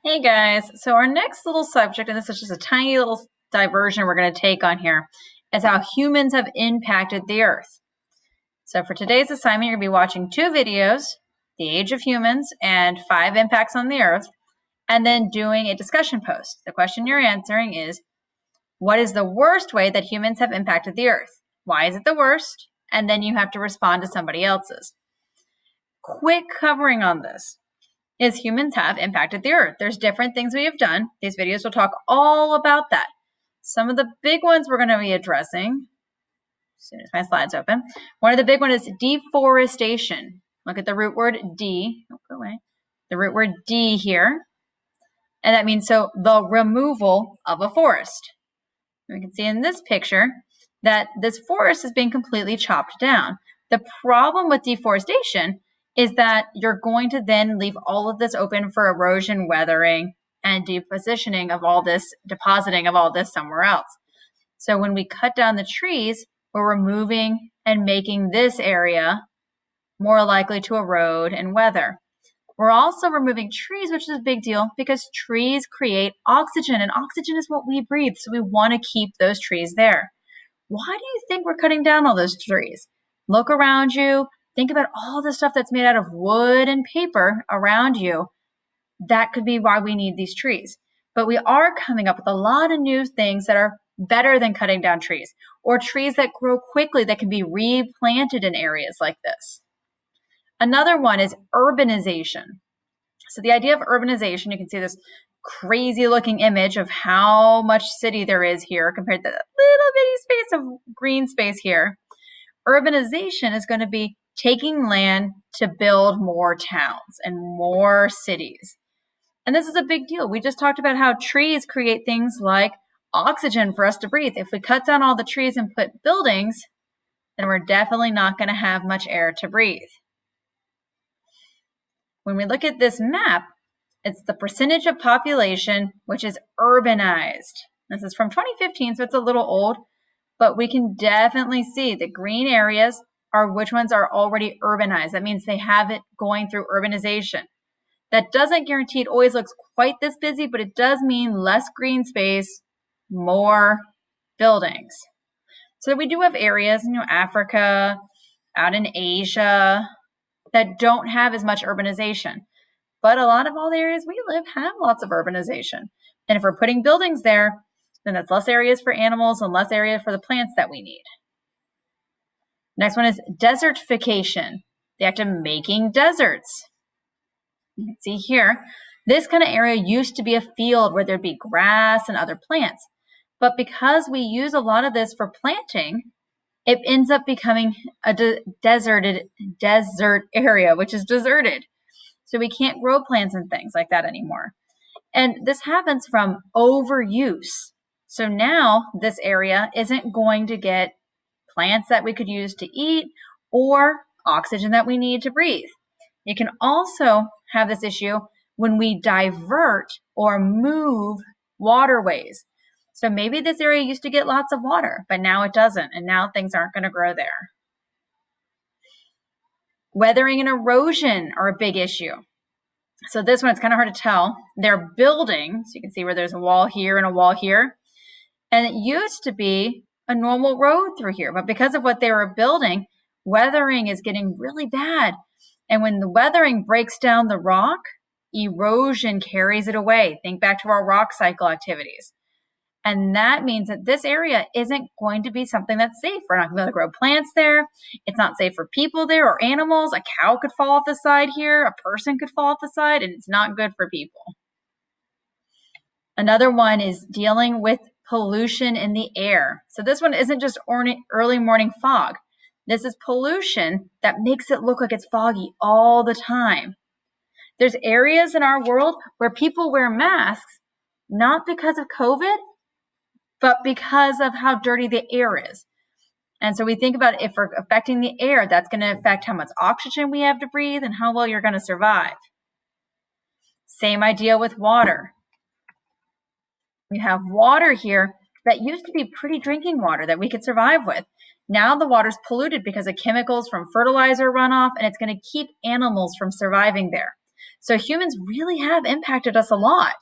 Hey guys, so our next little subject, and this is just a tiny little diversion we're going to take on here, is how humans have impacted the earth. So for today's assignment, you're going to be watching two videos, The Age of Humans and 5 Impacts on the Earth, and then doing a discussion post. The question you're answering is, what is the worst way that humans have impacted the earth? Why is it the worst? And then you have to respond to somebody else's. Quick covering on this is humans have impacted the earth. There's different things we have done. These videos will talk all about that. Some of the big ones we're going to be addressing, as soon as my slides open. One of the big ones is deforestation. Look at the root word D. Oh, go away. The root word D here. And that means the removal of a forest. We can see in this picture that this forest is being completely chopped down. The problem with deforestation is that you're going to then leave all of this open for erosion, weathering, and depositioning of all this, depositing of all this somewhere else. So when we cut down the trees, we're removing and making this area more likely to erode and weather. We're also removing trees, which is a big deal because trees create oxygen, and oxygen is what we breathe, so we want to keep those trees there. Why do you think we're cutting down all those trees? Look around you. Think about all the stuff that's made out of wood and paper around you. That could be why we need these trees. But we are coming up with a lot of new things that are better than cutting down trees, or trees that grow quickly that can be replanted in areas like this. Another one is urbanization. So the idea of urbanization, you can see this crazy looking image of how much city there is here compared to that little bitty space of green space here. Urbanization is going to be taking land to build more towns and more cities. And this is a big deal. We just talked about how trees create things like oxygen for us to breathe. If we cut down all the trees and put buildings, then we're definitely not going to have much air to breathe. When we look at this map, it's the percentage of population which is urbanized. This is from 2015, so it's a little old, but we can definitely see the green areas are which ones are already urbanized. That means they have it going through urbanization. That doesn't guarantee it always looks quite this busy, but it does mean less green space, more buildings. So we do have areas, Africa, out in Asia, that don't have as much urbanization. But a lot of all the areas we live have lots of urbanization. And if we're putting buildings there, then that's less areas for animals and less area for the plants that we need. Next one is desertification, the act of making deserts. You can see here, this kind of area used to be a field where there'd be grass and other plants. But because we use a lot of this for planting, it ends up becoming a desert area, which is deserted. So we can't grow plants and things like that anymore. And this happens from overuse. So now this area isn't going to get plants that we could use to eat or oxygen that we need to breathe. You can also have this issue when we divert or move waterways. So maybe this area used to get lots of water, but now it doesn't, and now things aren't going to grow there. Weathering and erosion are a big issue. So this one, it's kind of hard to tell. They're building, so you can see where there's a wall here and a wall here. And it used to be a normal road through here, but because of what they were building, weathering is getting really bad. And when the weathering breaks down the rock, erosion carries it away. Think back to our rock cycle activities. And that means that this area isn't going to be something that's safe. We're not going to be able to grow plants there. It's not safe for people there or animals. A cow could fall off the side here. A person could fall off the side, and it's not good for people. Another one is dealing with pollution in the air. So this one isn't just early morning fog. This is pollution that makes it look like it's foggy all the time. There's areas in our world where people wear masks, not because of COVID, but because of how dirty the air is. And so we think about if we're affecting the air, that's going to affect how much oxygen we have to breathe and how well you're going to survive. Same idea with water. We have water here that used to be pretty drinking water that we could survive with. Now the water's polluted because of chemicals from fertilizer runoff, and it's going to keep animals from surviving there. So humans really have impacted us a lot.